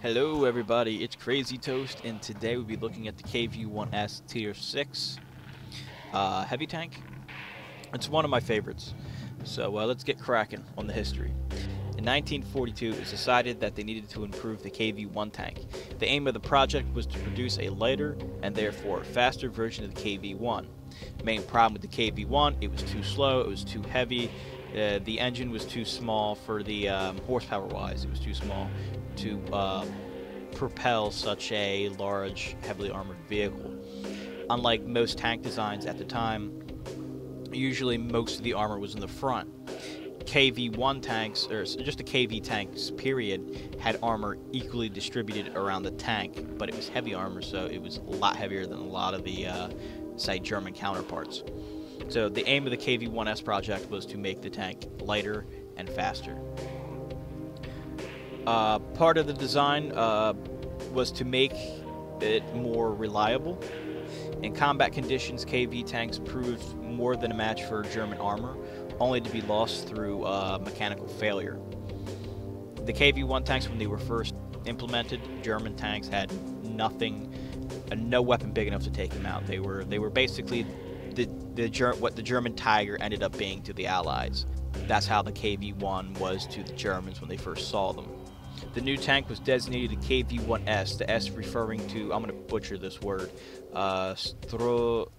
Hello everybody, it's CrazyToast, and today we'll be looking at the KV1S Tier 6 heavy tank. It's one of my favorites, so let's get cracking on the history. In 1942, it was decided that they needed to improve the KV-1 tank. The aim of the project was to produce a lighter, and therefore faster version of the KV-1. Main problem with the KV-1, it was too slow, it was too heavy, the engine was too small for the horsepower-wise, it was too small to propel such a large, heavily armored vehicle. Unlike most tank designs at the time, usually most of the armor was in the front. KV-1 tanks, or just the KV tanks, period, had armor equally distributed around the tank, but it was heavy armor, so it was a lot heavier than a lot of the, say, German counterparts. So the aim of the KV-1S project was to make the tank lighter and faster. Part of the design was to make it more reliable. In combat conditions, KV tanks proved more than a match for German armor, only to be lost through mechanical failure. The KV-1 tanks, when they were first implemented, German tanks had nothing, no weapon big enough to take them out. They were basically what the German Tiger ended up being to the Allies. That's how the KV-1 was to the Germans when they first saw them. The new tank was designated the KV1S, the S referring to, I'm going to butcher this word, Stronoskvi,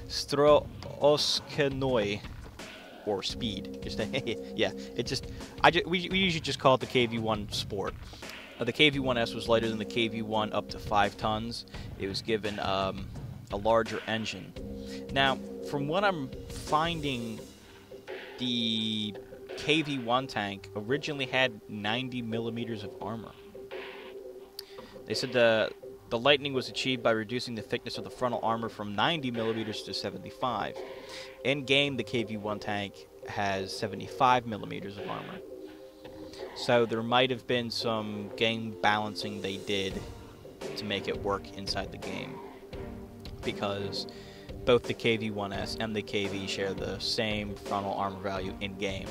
Strooskenoi, or speed. Yeah, we usually just call it the KV1 Sport. The KV1S was lighter than the KV1 up to 5 tons. It was given a larger engine. Now, from what I'm finding, the KV-1 tank originally had 90 millimeters of armor. They said the lightening was achieved by reducing the thickness of the frontal armor from 90 millimeters to 75. In game, the KV-1 tank has 75 millimeters of armor. So there might have been some game balancing they did to make it work inside the game, because both the KV1S and the KV share the same frontal armor value in-game.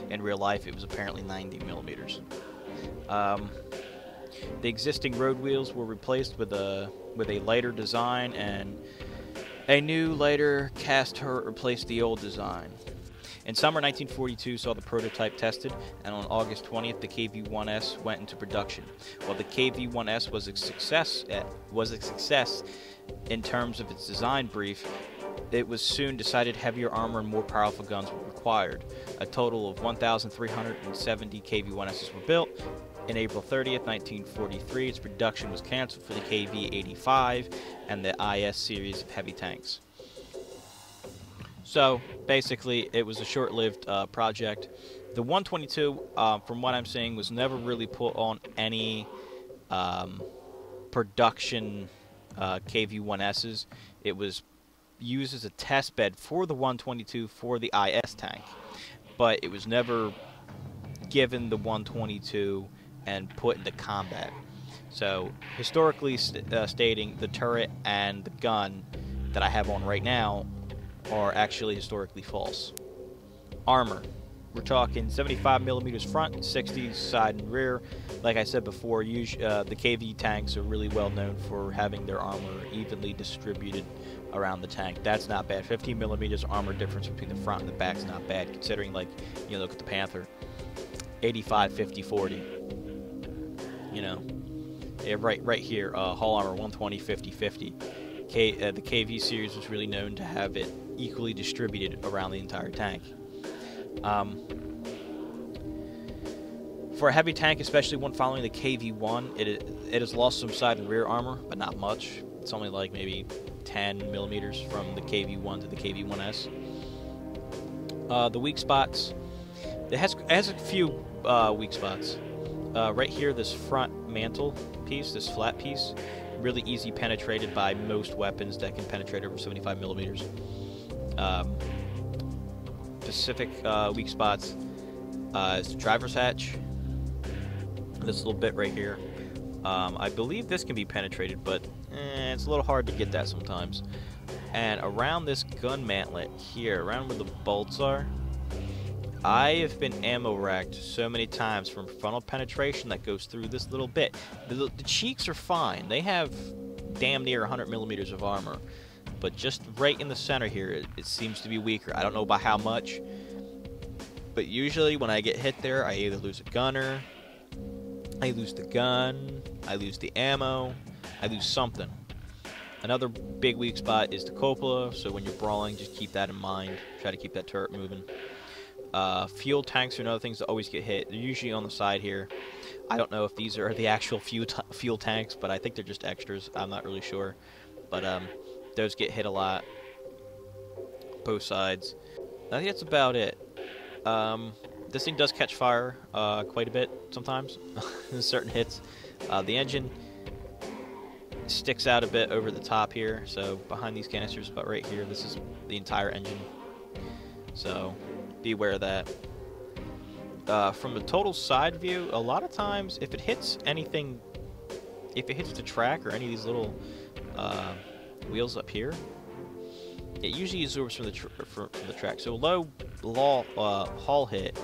In real life, it was apparently 90 millimeters. The existing road wheels were replaced with a lighter design, and a new, lighter cast turret replaced the old design. In summer 1942 saw the prototype tested, and on August 20th, the KV1S went into production. While the KV1S was a success in terms of its design brief, it was soon decided heavier armor and more powerful guns were required. A total of 1,370 KV1Ss were built. In April 30th, 1943, its production was canceled for the KV-85 and the IS series of heavy tanks. So, basically, it was a short-lived project. The 122, from what I'm seeing, was never really put on any production KV1Ss. It was used as a test bed for the 122 for the IS tank, but it was never given the 122 and put into combat. So, historically stating, the turret and the gun that I have on right now are actually historically false. Armor. We're talking 75 millimeters front, 60 side and rear. Like I said before, the KV tanks are really well known for having their armor evenly distributed around the tank. That's not bad. 15 millimeters armor difference between the front and the back is not bad, considering, like, you know, look at the Panther. 85, 50, 40. You know, yeah, right here, hull armor 120, 50, 50. The KV series was really known to have it equally distributed around the entire tank. For a heavy tank, especially one following the KV-1, it has lost some side and rear armor, but not much. It's only like maybe 10 millimeters from the KV-1 to the KV-1S. The weak spots, it has a few weak spots. Right here, this front mantle piece, this flat piece, really easy penetrated by most weapons that can penetrate over 75 millimeters. Specific weak spots is the driver's hatch. This little bit right here. I believe this can be penetrated, but it's a little hard to get that sometimes. And around this gun mantlet here, around where the bolts are, I have been ammo racked so many times from frontal penetration that goes through this little bit. The cheeks are fine. They have damn near 100 millimeters of armor. But just right in the center here, it seems to be weaker. I don't know by how much. But usually when I get hit there, I either lose a gunner, I lose the gun, I lose the ammo, I lose something. Another big weak spot is the cupola, so when you're brawling, just keep that in mind. Try to keep that turret moving. Fuel tanks are another things that always get hit. They're usually on the side here. I don't know if these are the actual fuel tanks, but I think they're just extras. I'm not really sure. But those get hit a lot. Both sides. I think that's about it. This thing does catch fire quite a bit sometimes. Certain hits. The engine sticks out a bit over the top here. So behind these canisters, about right here, this is the entire engine. So be aware of that. From the total side view, a lot of times if it hits anything, if it hits the track or any of these little wheels up here, it usually absorbs from the track. So low hull hit,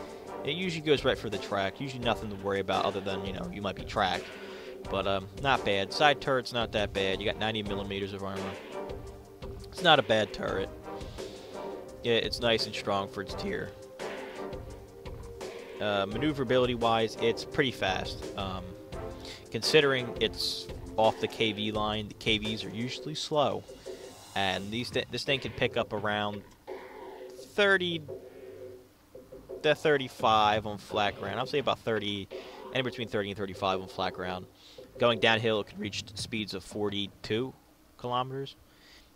it usually goes right for the track. Usually nothing to worry about other than, you know, you might be tracked. But not bad. Side turret's not that bad. You got 90 millimeters of armor. It's not a bad turret. Yeah, it's nice and strong for its tier. Maneuverability wise, it's pretty fast. Considering it's off the KV line, the KVs are usually slow. And this thing can pick up around 30 to 35 on flat ground. I'll say about 30, anywhere between 30 and 35 on flat ground. Going downhill, it could reach speeds of 42 kilometers.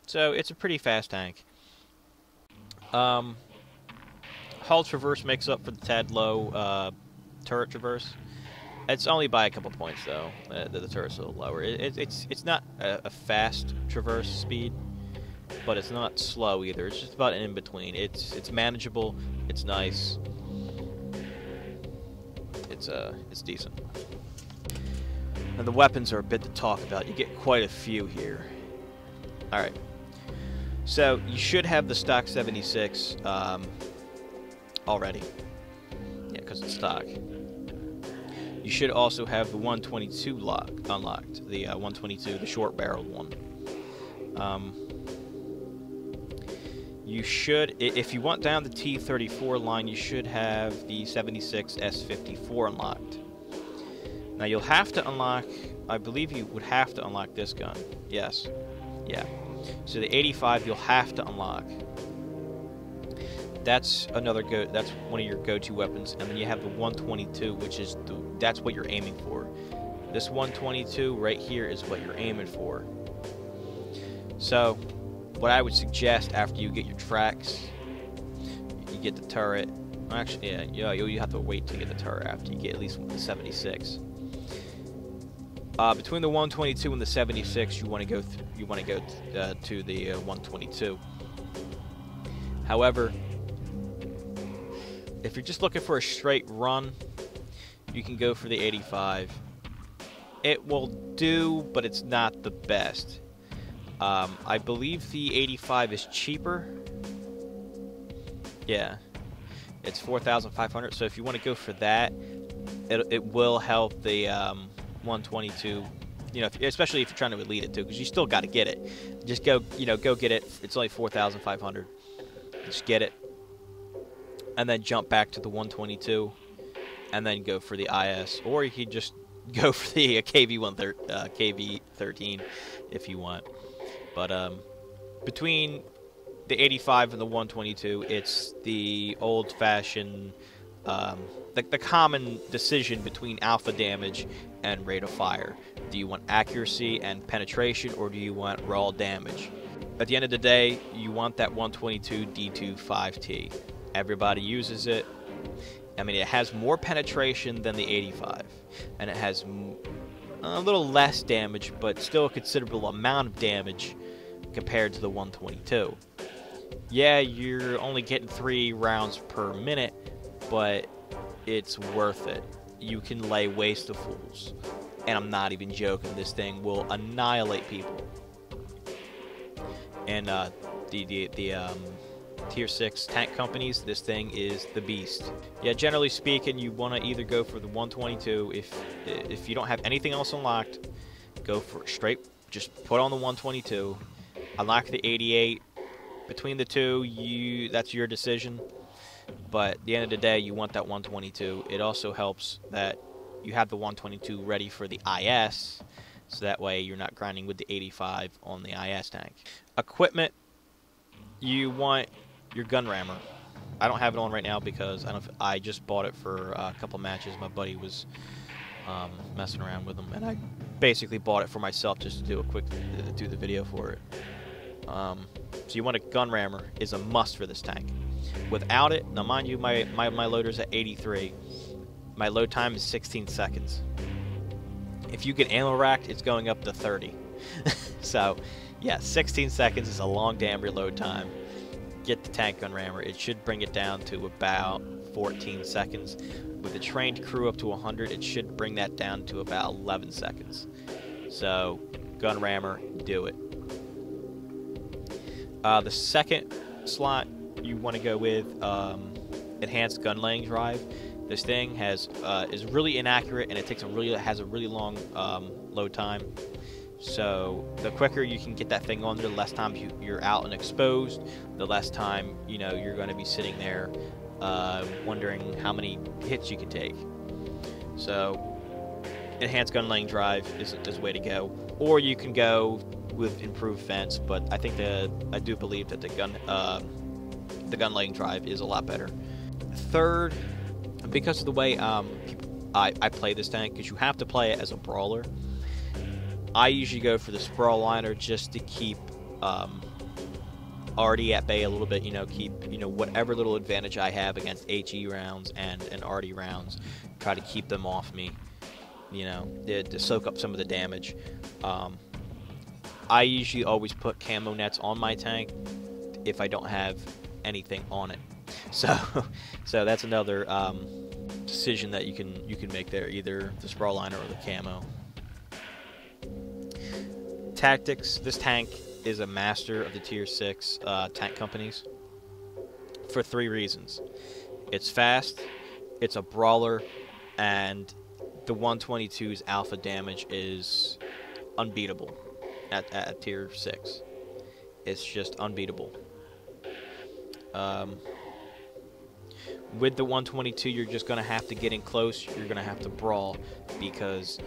So it's a pretty fast tank. Hull traverse makes up for the tad low turret traverse. It's only by a couple points though. The turret's a little lower. It's not a fast traverse speed, but it's not slow either. It's just about in between. It's manageable. It's nice. It's decent. And the weapons are a bit to talk about. You get quite a few here. All right. So you should have the stock 76 already. Yeah, because it's stock. You should also have the 122 unlocked. The 122, the short-barreled one. You should, if you want down the T34 line, you should have the 76 S54 unlocked. Now you'll have to unlock, I believe you would have to unlock this gun. Yes. Yeah. So the 85 you'll have to unlock. That's that's one of your go-to weapons, and then you have the 122, which is that's what you're aiming for. This 122 right here is what you're aiming for. So, what I would suggest after you get your tracks, you get the turret. Actually, yeah, you have to wait to get the turret after you get at least the 76. Between the 122 and the 76, you want to go to the 122. However, if you're just looking for a straight run, you can go for the 85. It will do, but it's not the best. I believe the 85 is cheaper. Yeah, it's 4,500. So if you want to go for that, it will help the 122. You know, especially if you're trying to elite it too, because you still got to get it. Just go get it. It's only 4,500. Just get it, and then jump back to the 122, and then go for the IS, or you can just go for the KV13 if you want. But between the 85 and the 122, it's the old-fashioned, the common decision between alpha damage and rate of fire. Do you want accuracy and penetration, or do you want raw damage? At the end of the day, you want that 122 D25T. Everybody uses it. I mean, it has more penetration than the 85, and it has a little less damage, but still a considerable amount of damage compared to the 122. Yeah, you're only getting 3 rounds per minute, but it's worth it. You can lay waste to fools, and I'm not even joking. This thing will annihilate people. And the tier 6 tank companies, this thing is the beast. Yeah, generally speaking, you want to either go for the 122. If you don't have anything else unlocked, go for straight, just put on the 122, unlock the 88. Between the two, that's your decision. But at the end of the day, you want that 122. It also helps that you have the 122 ready for the IS, so that way you're not grinding with the 85 on the IS tank. Equipment, you want your gun rammer. I don't have it on right now because I just bought it for a couple matches. My buddy was messing around with them, and I basically bought it for myself just to do the video for it. So you want a gun rammer is a must for this tank. Without it, now mind you, my loader's at 83. My load time is 16 seconds. If you get ammo racked, it's going up to 30. So, yeah, 16 seconds is a long damn reload time. Get the tank gun rammer. It should bring it down to about 14 seconds. With a trained crew up to 100, it should bring that down to about 11 seconds. So, gun rammer, do it. The second slot you want to go with enhanced gun laying drive. This thing is really inaccurate, and it has a really long load time. So the quicker you can get that thing on there, the less time you're out and exposed, the less time you're going to be sitting there wondering how many hits you can take. So enhanced gun laying drive is the way to go, or you can go with improved fence. But I do believe that the gun laying drive is a lot better. Third, because of the way I play this tank, because you have to play it as a brawler, I usually go for the sprawl liner just to keep Artie at bay a little bit. Keep whatever little advantage I have against HE rounds and Artie rounds, try to keep them off me. To soak up some of the damage. I usually always put camo nets on my tank if I don't have anything on it. So that's another decision that you can make there, either the sprawl liner or the camo. Tactics, this tank is a master of the tier 6 tank companies for 3 reasons. It's fast, it's a brawler, and the 122's alpha damage is unbeatable at tier 6. It's just unbeatable. With the 122, you're just going to have to get in close. You're going to have to brawl, because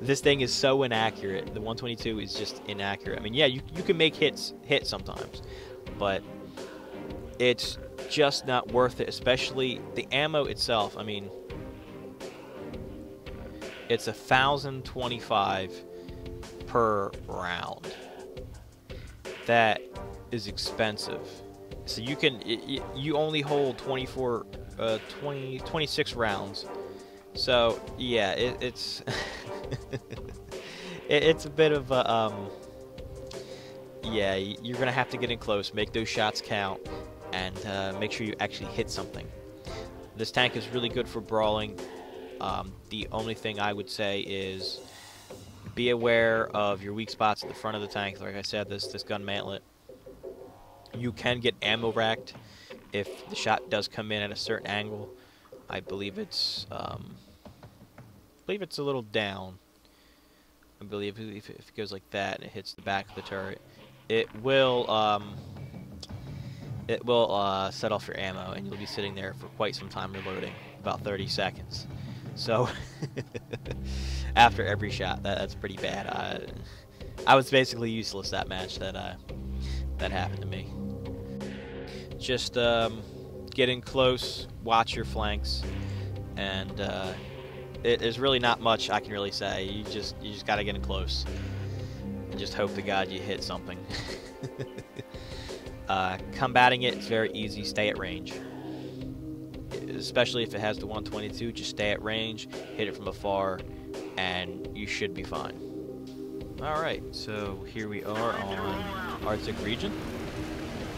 this thing is so inaccurate. The 122 is just inaccurate. I mean, yeah, you can make hit sometimes, but it's just not worth it, especially the ammo itself. I mean, it's 1,025 per round. That is expensive. So you only hold 26 rounds. So yeah, it's it's a bit of a yeah. You're gonna have to get in close, make those shots count, and make sure you actually hit something. This tank is really good for brawling. The only thing I would say is be aware of your weak spots at the front of the tank. Like I said, this gun mantlet. You can get ammo racked if the shot does come in at a certain angle. I believe it's a little down. I believe if it goes like that and it hits the back of the turret, it will set off your ammo, and you'll be sitting there for quite some time reloading, about 30 seconds. So after every shot, that's pretty bad. I was basically useless that match that happened to me. Just get in close, watch your flanks, and there's really not much I can really say. You just gotta get in close and just hope to God you hit something. Combating it is very easy. Stay at range, especially if it has the 122. Just stay at range, hit it from afar, and you should be fine. Alright, so here we are on Arctic region.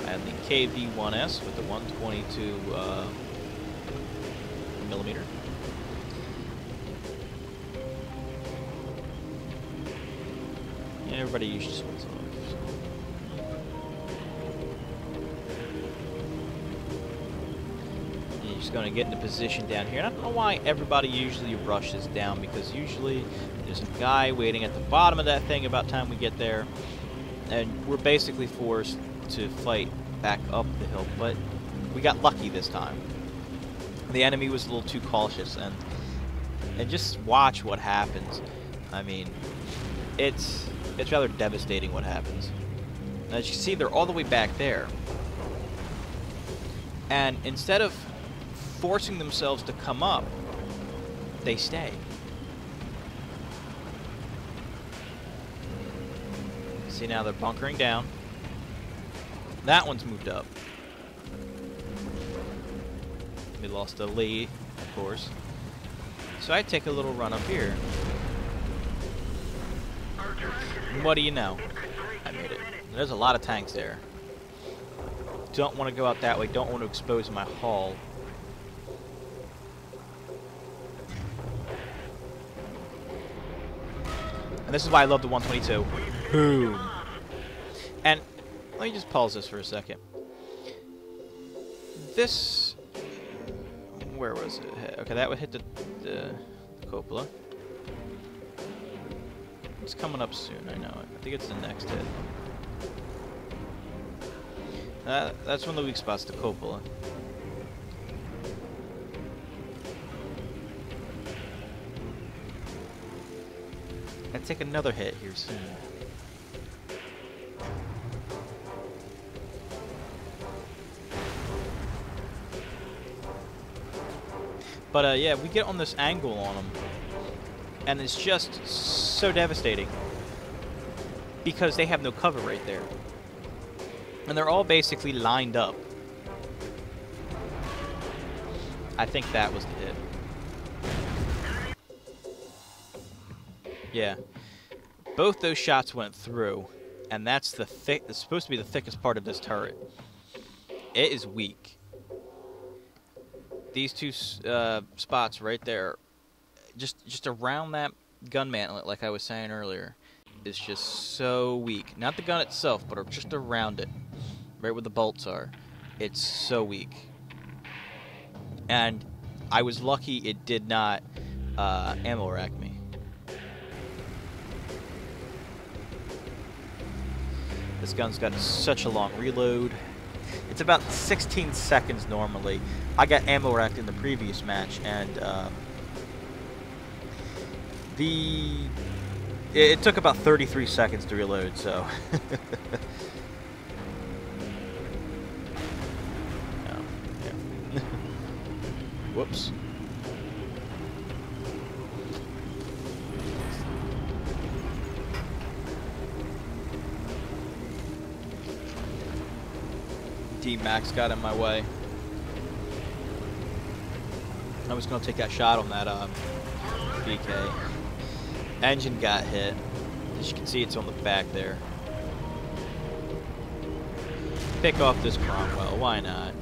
I have the KV1S with the 122 millimeter. Everybody usually splits off. just going to get into position down here. And I don't know why everybody usually rushes down, because usually there's a guy waiting at the bottom of that thing about time we get there. And we're basically forced to fight back up the hill. But we got lucky this time. The enemy was a little too cautious. And just watch what happens. I mean, it's rather devastating what happens. As you can see, they're all the way back there. And instead of forcing themselves to come up, they stay. See, now they're bunkering down. That one's moved up. We lost a lead, of course. So I take a little run up here. And what do you know? I made it. There's a lot of tanks there. Don't want to go out that way. Don't want to expose my hull. And this is why I love the 122. Boom. And let me just pause this for a second. This... Where was it? Okay, that would hit the cupola. It's coming up soon, I know it. I think it's the next hit. That's one of the weak spots, the cupola. I take another hit here soon. But yeah, we get on this angle on them, and it's just so devastating because they have no cover right there. And they're all basically lined up. I think that was the hit. Yeah. Both those shots went through, and that's the it's supposed to be the thickest part of this turret. It is weak. These two spots right there, just around that gun mantlet, like I was saying earlier, is just so weak. Not the gun itself, but just around it. Right where the bolts are. It's so weak. And I was lucky it did not ammo rack me. This gun's got such a long reload. It's about 16 seconds normally. I got ammo racked in the previous match, and it took about 33 seconds to reload, so... Whoops. D-Max got in my way. I was going to take that shot on that BK. Engine got hit. As you can see, it's on the back there. Pick off this Cromwell. Why not?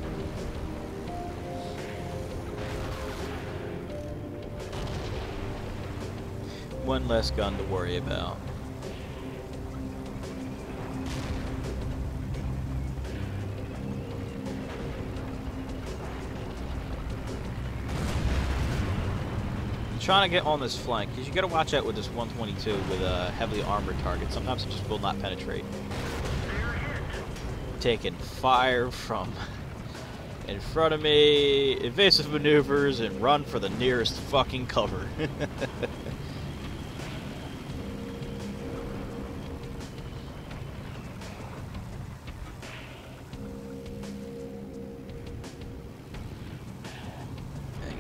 One less gun to worry about. Trying to get on this flank, because you got to watch out with this 122 with a heavily armored target. Sometimes it just will not penetrate. Taking fire from in front of me, evasive maneuvers, and run for the nearest fucking cover. I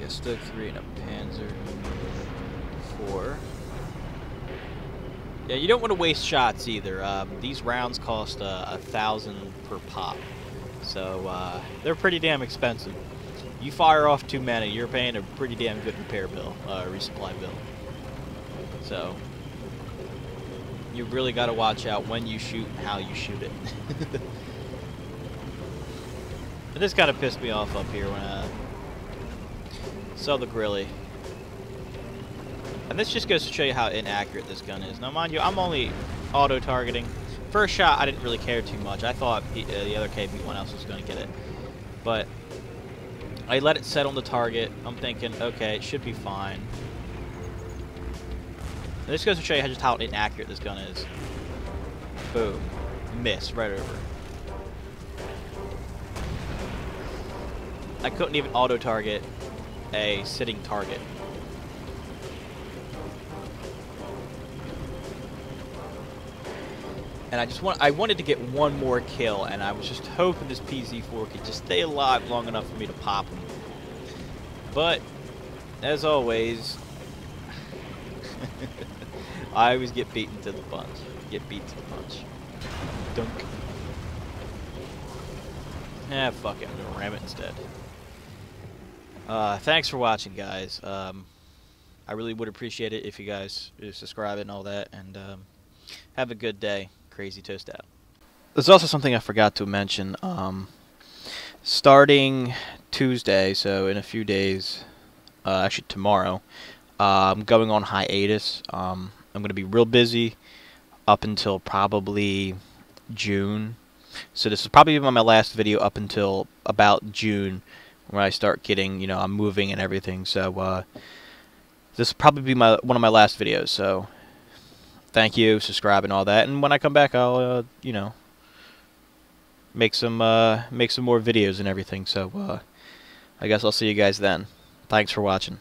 guess Stug 3 and a Panzer 4. Yeah, you don't want to waste shots either. These rounds cost 1,000 per pop, so they're pretty damn expensive. You fire off too many, you're paying a pretty damn good repair bill, resupply bill. So you really got to watch out when you shoot and how you shoot it. But this kind of pissed me off up here when I saw the Grilly. And this just goes to show you how inaccurate this gun is. Now, mind you, I'm only auto-targeting. First shot, I didn't really care too much. I thought the other KV1S was going to get it. But I let it set on the target. I'm thinking, okay, it should be fine. And this goes to show you just how inaccurate this gun is. Boom. Miss right over. I couldn't even auto-target a sitting target. And I wanted to get one more kill, and I was just hoping this PZ4 could just stay alive long enough for me to pop him. But, as always, I always get beaten to the punch. Get beat to the punch. Dunk. Eh, fuck it. I'm gonna ram it instead. Thanks for watching, guys. I really would appreciate it if you guys subscribe and all that, and have a good day. CrazyToast out. There's also something I forgot to mention. Starting Tuesday, so in a few days, actually tomorrow, I'm going on hiatus. I'm going to be real busy up until probably June. So this is probably my last video up until about June, when I start getting, you know, I'm moving and everything. So this will probably be one of my last videos. So thank you, subscribe and all that. And when I come back, I'll you know, make some more videos and everything. So I guess I'll see you guys then. Thanks for watching.